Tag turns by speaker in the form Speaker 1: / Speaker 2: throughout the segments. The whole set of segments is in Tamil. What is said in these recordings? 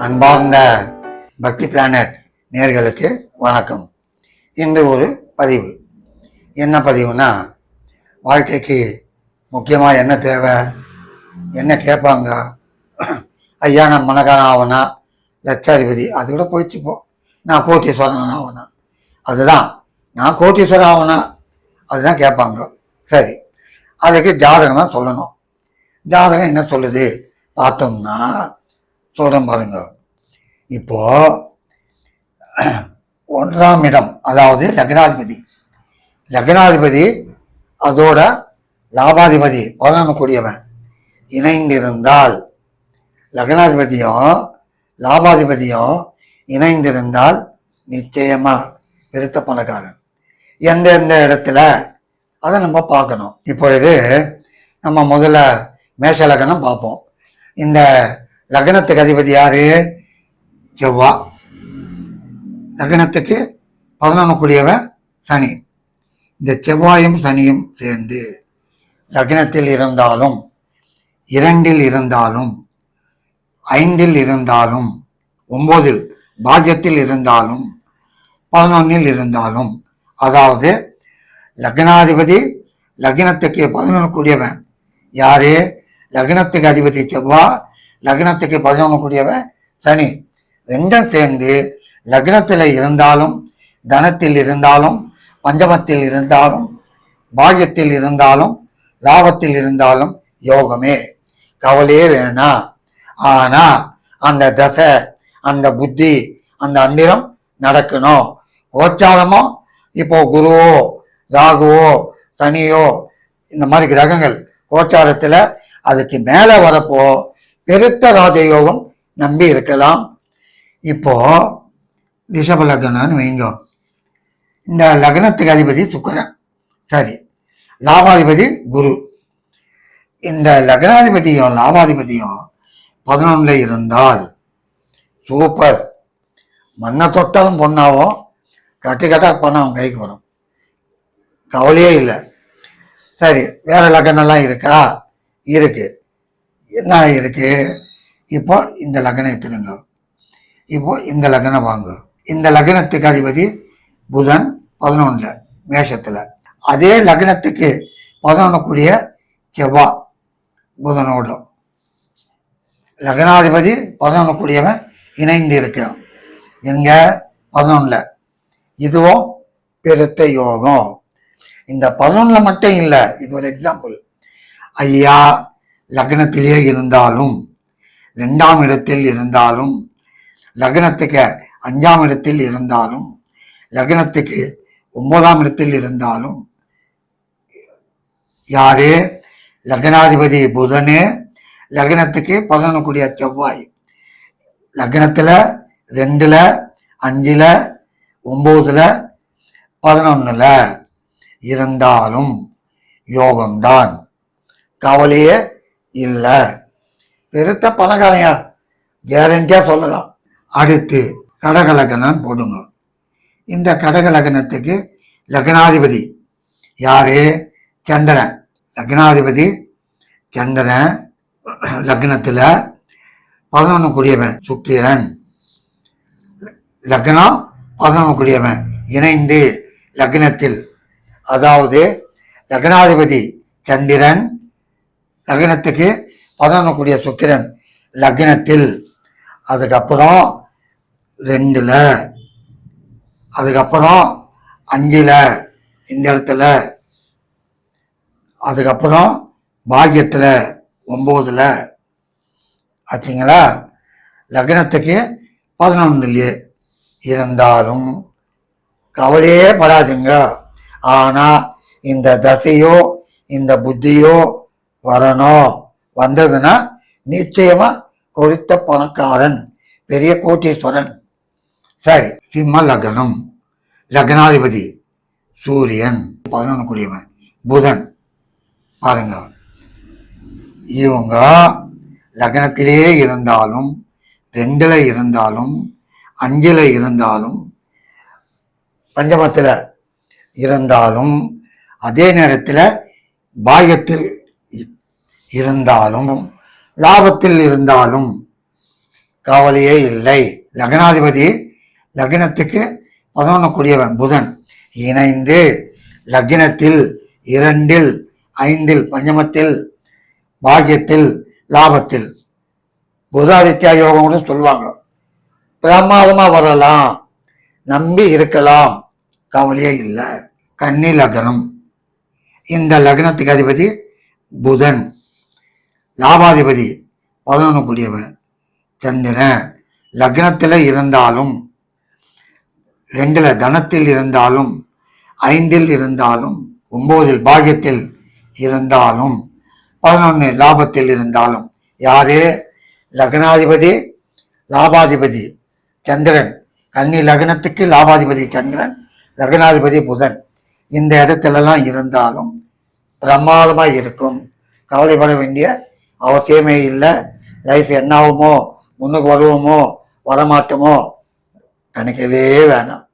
Speaker 1: அன்பார்ந்த பக்தி பிளானட் நேயர்களுக்கு வணக்கம். இன்று ஒரு பதிவு. என்ன பதிவுனா, வாழ்க்கைக்கு முக்கியமாக என்ன தேவை, என்ன கேட்பாங்க, ஐயா நான் மனக்காரன் ஆவனா, லட்சாதிபதி, அது கூட போயிடுச்சு. போ, நான் கோட்டீஸ்வரன் ஆவனா, அதுதான் நான் கோட்டீஸ்வரன் ஆவனா, அதுதான் கேட்பாங்க. சரி, அதுக்கு ஜாதகம் தான் சொல்லணும். ஜாதகம் என்ன சொல்லுது பார்த்தோம்னா, சொல்றேன் பாருங்க. இப்போ 1ஆம் இடம், அதாவது லக்னாதிபதி அதோட லாபாதிபதி 11 கூடியவன் இணைந்திருந்தால், லக்னாதிபதியும் லாபாதிபதியும் இணைந்திருந்தால் நிச்சயமா பெருத்த பணக்காரன். எந்தெந்த இடத்துல அதை நம்ம பார்க்கணும். இப்பொழுது நம்ம முதல்ல மேஷ லக்னம் பார்ப்போம். இந்த லக்னத்துக்கு அதிபதி யாரு? செவ்வாய். லக்னத்துக்கு 11 கூடியவன் சனி. இந்த செவ்வாயும் சனியும் சேர்ந்து லக்னத்தில் இருந்தாலும், 2இல் இருந்தாலும், 5இல் இருந்தாலும், 9இல் பாக்கியத்தில் இருந்தாலும், 11இல் இருந்தாலும், அதாவது லக்னாதிபதி லக்னத்துக்கு 11 கூடியவன் யாரு? லக்னத்துக்கு அதிபதி செவ்வாய், லக்னத்துக்கு 11 கூடியவன் சனி. ரெண்டும் சேர்ந்து லக்னத்தில் இருந்தாலும், தனத்தில் இருந்தாலும், பஞ்சமத்தில் இருந்தாலும், பாகியத்தில் இருந்தாலும், லாபத்தில் இருந்தாலும் யோகமே, கவலையே வேணாம். ஆனா அந்த தசை, அந்த புத்தி, அந்த அந்திரம் நடக்கணும். கோச்சாரமோ இப்போ குருவோ ராகுவோ சனியோ இந்த மாதிரி கிரகங்கள் கோச்சாரத்துல அதுக்கு மேல வரப்போ பெருத்த ராஜயோகம் நம்பி இருக்கலாம். இப்போ ரிஷப லக்னம்னு வைங்க. இந்த லக்னத்துக்கு அதிபதி சுக்கிரன், சரி, லாபாதிபதி குரு. இந்த லக்னாதிபதியும் லாபாதிபதியும் 11 இருந்தால் சூப்பர். மண்ணை தொட்டாலும் பொண்ணாவும், கட்டா பணம் அவன் கைக்கு வரும், கவலையே இல்லை. சரி, வேற லக்னம்லாம் இருக்கா? இருக்கு. என்ன இருக்கு? இப்போ இந்த லக்னம் எடுத்துருங்க. இப்போ இந்த லக்னம் வாங்க. இந்த லக்னத்துக்கு அதிபதி புதன் 11 மேஷத்துல. அதே லக்னத்துக்கு 11 கூடிய செவ்வாய் புதனோட. லக்னாதிபதி 11 கூடியவன் இணைந்து இருக்கிறான் எங்க? 11. இதுவும் பெருத்த யோகம். இந்த 11 மட்டும் இல்லை, இது ஒரு எக்ஸாம்பிள். ஐயா லக்னத்திலே இருந்தாலும், 2ஆம் இடத்தில் இருந்தாலும், லக்னத்துக்கு 5ஆம் இடத்தில் இருந்தாலும், லக்னத்துக்கு 9ஆம் இடத்தில் இருந்தாலும், யாரு? லக்னாதிபதி புதனு, லக்னத்துக்கு 11 கூடிய செவ்வாய், லக்னத்துல 2ல 5ல 9ல 11ல இருந்தாலும் யோகம்தான், கவலையே இல்லை. பெருத்த பணக்காரையா, கேரண்டியா சொல்லலாம். அடுத்து கடக லக்னம் போடுங்க. இந்த கடக லக்னத்துக்கு லக்னாதிபதி யாரு? சந்திரன். லக்னாதிபதி சந்திரன், லக்னத்துல 11 கூடியவன் சுக்கிரன், லக்னம் 11 கூடியவன் இணைந்து லக்னத்தில், அதாவது லக்னாதிபதி சந்திரன், லக்னத்துக்கு 11 கூடிய சுக்கிரன் லக்னத்தில், அதுக்கப்புறம் 2ல, அதுக்கப்புறம் 5ல இந்த இடத்துல, அதுக்கப்புறம் பாக்கியத்துல 9ல ஆச்சுங்களா. லக்னத்துக்கு 11 இருந்தாலும் கவலையே படாதுங்க. ஆனா இந்த தசையோ இந்த புத்தியோ வரணும். வந்ததுன்னா நிச்சயமா கொடுத்த பணக்காரன், பெரிய கோட்டீஸ்வரன். சரி, சிம்ம லக்னம். லக்னாதிபதி சூரியன், 11 கூடியவன் புதன். பாருங்க, இவங்க லக்னத்திலே இருந்தாலும், 2ல இருந்தாலும், 5ல இருந்தாலும், பஞ்சமத்தில் இருந்தாலும், அதே நேரத்தில் பாக்கியத்தில் இருந்தாலும், லாபத்தில் இருந்தாலும், கவலையே இல்லை. லக்னாதிபதி லக்னத்துக்கு 11 கூடியவன் புதன் இணைந்து லக்னத்தில் 2, 5, பஞ்சமத்தில், பாக்கியத்தில், லாபத்தில் புதாதித்யா யோகம் கூட சொல்லுவாங்க. பிரமாதமா வரலாம், நம்பி இருக்கலாம், கவலையே இல்லை. கன்னி லக்னம். இந்த லக்னத்துக்கு அதிபதி புதன், லாபாதிபதி 11 கூடியவன் சந்திரன். லக்னத்தில் இருந்தாலும், 2ல் தனத்தில் இருந்தாலும், 5ல் இருந்தாலும், 9ல் பாக்கியத்தில் இருந்தாலும், 11 லாபத்தில் இருந்தாலும், யாரு? லக்னாதிபதி லாபாதிபதி சந்திரன். கன்னி லக்னத்துக்கு லாபாதிபதி சந்திரன், லக்னாதிபதி புதன். இந்த இடத்துலலாம் இருந்தாலும் பிரமாதமா இருக்கும், கவலைப்பட வேண்டிய அவசியமே இல்லை. லைஃப் என்ன ஆகுமோ, முன்னுக்கு வருவோமோ வரமாட்டோமோ நினைக்கவே வேணாம்.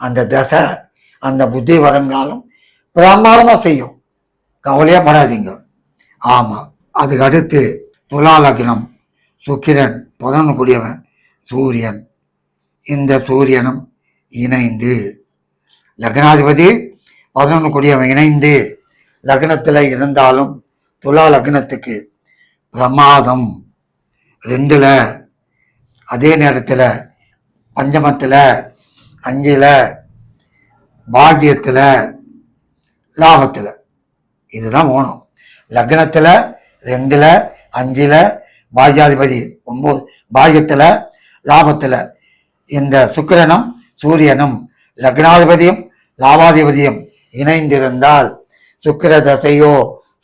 Speaker 1: அந்த தசை அந்த புத்தி வருங்காலம் பிரமாதமா செய்யும், கவலையே படாதீங்க. ஆமா. அதுக்கு அடுத்து துலா லக்னம். சுக்கிரன் 11 கூடியவன் சூரியன். இந்த சூரியனும் இணைந்து லக்னாதிபதி 11 கூடியவன் இணைந்து லக்னத்தில் இருந்தாலும் துலா லக்னத்துக்கு பிரமாதம். 2ல், அதே நேரத்தில் பஞ்சமத்தில், 5ல், பாக்கியத்தில், லாபத்தில். இதுதான் வேணும். லக்னத்தில் 2ல், 5ல், பாக்கியாதிபதி 9, பாக்கியத்தில், லாபத்தில் இந்த சுக்கிரனும் சூரியனும் லக்னாதிபதியும் லாபாதிபதியும் இணைந்திருந்தால் சுக்கிர தசையோ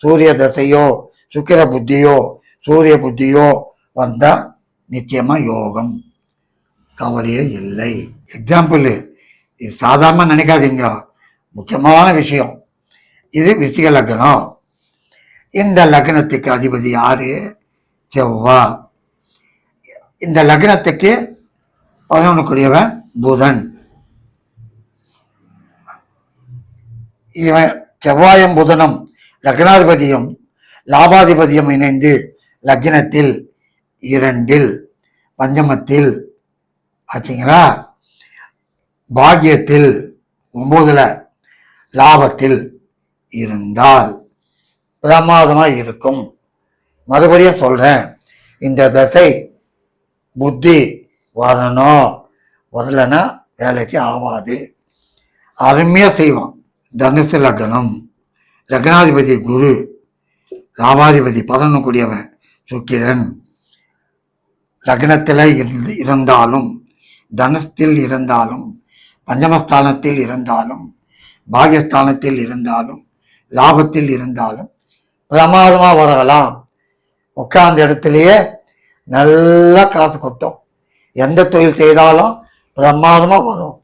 Speaker 1: சூரிய தசையோ சுக்கிர புத்தியோ சூரிய புத்தியோ வந்தா நிச்சயமா யோகம், கவலையே இல்லை. எக்ஸாம்பிள், இது சாதாரண நினைக்காதீங்க, முக்கியமான விஷயம். இது விருச்சிக லக்னம். இந்த லக்னத்துக்கு அதிபதி யாரு? செவ்வாய். இந்த லக்னத்துக்கு 11 கூடியவன் புதன். இவன் செவ்வாயும் புதனும் லக்னாதிபதியும் லாபாதிபதியும் இணைந்து லக்னத்தில் 2ல், பஞ்சமத்தில் ஆச்சுங்களா, பாக்கியத்தில், 9ல், லாபத்தில் இருந்தால் பிரமாதமா இருக்கும். மறுபடியும் சொல்றேன், இந்த தசை புத்தி வரணும், வரலன்னா வேலைக்கு ஆகாது. அருமையா செய்வான். தனுசு லக்னம். லக்னாதிபதி குரு, லாபாதிபதி 11 கூடியவன் சுக்கிரன். லக்னத்தில் இருந்தாலும், தனத்தில் இருந்தாலும், பஞ்சமஸ்தானத்தில் இருந்தாலும், பாகியஸ்தானத்தில் இருந்தாலும், லாபத்தில் இருந்தாலும் பிரமாதமா வரலாம். உட்கார்ந்த இடத்துலயே நல்லா காசு கொட்டும். எந்த தொழில் செய்தாலும் பிரமாதமா வரும்.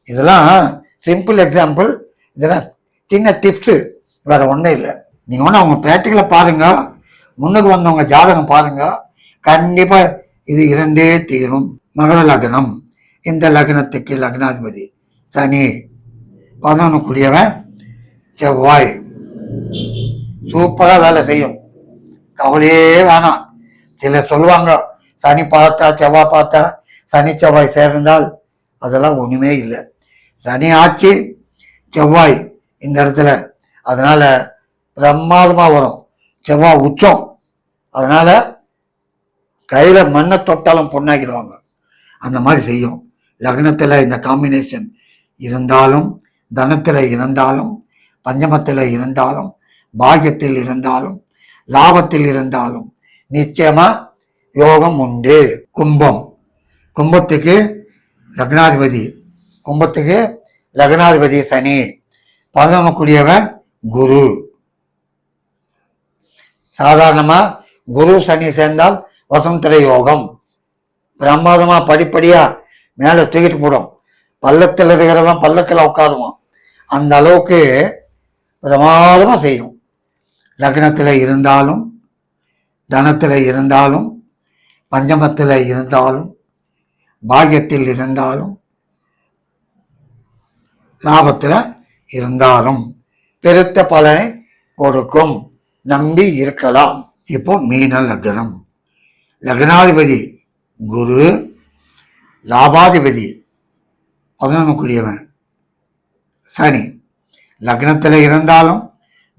Speaker 1: இதெல்லாம் சிம்பிள் எக்ஸாம்பிள், இதெல்லாம் சின்ன டிப்ஸு, வேற ஒன்றும் இல்லை. நீங்க ஒன்று அவங்க பிராக்டிக்கலை பாருங்க, முன்னுக்கு வந்தவங்க ஜாதகம் பாருங்க, கண்டிப்பா இது இருந்தே தீரும். மகர லக்னம். இந்த லக்னத்துக்கு லக்னாதிபதி சனி, 11 கூடியவன் செவ்வாய். சூப்பரா வேலை செய்யும், கவலையே வேணாம். சிலர் சொல்லுவாங்க சனி பார்த்தா செவ்வாய் பார்த்தா சனி செவ்வாய் சேர்ந்தால், அதெல்லாம் ஒண்ணுமே இல்லை. சனி ஆட்சி, செவ்வாய் இந்த இடத்துல, அதனால பிரமாதமா வரும். செவ்வாய் உச்சம், அதனால கையில மண்ணை தொட்டாலும் பொண்ணாக்கிடுவாங்க, அந்த மாதிரி செய்யும். லக்னத்துல இந்த காம்பினேஷன் இருந்தாலும், தனத்துல இருந்தாலும், பஞ்சமத்தில் இருந்தாலும், பாக்கியத்தில் இருந்தாலும், லாபத்தில் இருந்தாலும் நிச்சயமா யோகம் உண்டு. கும்பம். கும்பத்துக்கு லக்னாதிபதி, கும்பத்துக்கு லக்னாதிபதி சனி, 11 கூடியவன் குரு. சாதாரணமா குரு சனி சேர்ந்தால் வசந்தர யோகம், பிரமாதமா படிப்படியா மேல தூக்கிட்டு போடும். பள்ளத்தில் இருக்கிறவன் பள்ளத்தில் உட்காருவான், அந்த அளவுக்கு பிரமாதமா செய்யும். லக்னத்தில் இருந்தாலும், தனத்தில் இருந்தாலும், பஞ்சமத்தில் இருந்தாலும், பாக்கியத்தில் இருந்தாலும், லாபத்தில் இருந்தாலும் பெருத்த பலனை கொடுக்கும், நம்பி இருக்கலாம். இப்போ மீன லக்னம். லக்னாதிபதி குரு லாபாதிபதி 11 சனி லக்னத்தில் இருந்தாலும்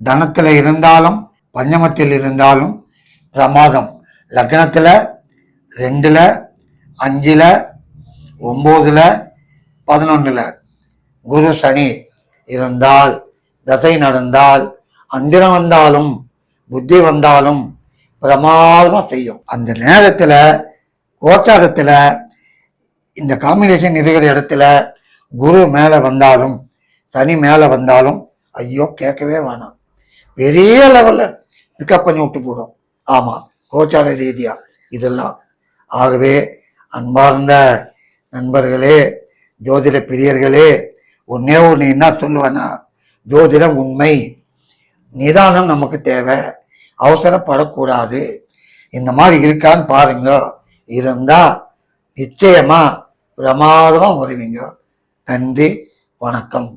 Speaker 1: தனத்தில் இருந்தாலும் பஞ்சமத்தில் இருந்தாலும் பிரமாதம். லக்னத்தில் 2, 5, 9, 11 குரு சனி இருந்தால், தசை நடந்தால், அந்திரம் வந்தாலும் புத்தி வந்தாலும் பிரமாதமா செய்யும். அந்த நேரத்துல கோச்சாரத்துல இந்த காம்பினேஷன் இருக்கிற இடத்துல குரு மேல வந்தாலும் சனி மேல வந்தாலும் ஐயோ கேட்கவே வேணாம், பெரிய லெவல்ல பிக்கப் பண்ணி விட்டு போடும். ஆமா, கோச்சார ரீதியா இதெல்லாம். ஆகவே அன்பார்ந்த நண்பர்களே, ஜோதிட பிரியர்களே, ஒன்னே ஒன்று என்ன சொல்லுவேன்னா, ஜோதிடம் உண்மை, நிதானம் நமக்கு தேவை, அவசரப்படக்கூடாது. இந்த மாதிரி இருக்கான்னு பாருங்க, இருந்தா நிச்சயமா பிரமாதமா வருவீங்க. நன்றி, வணக்கம்.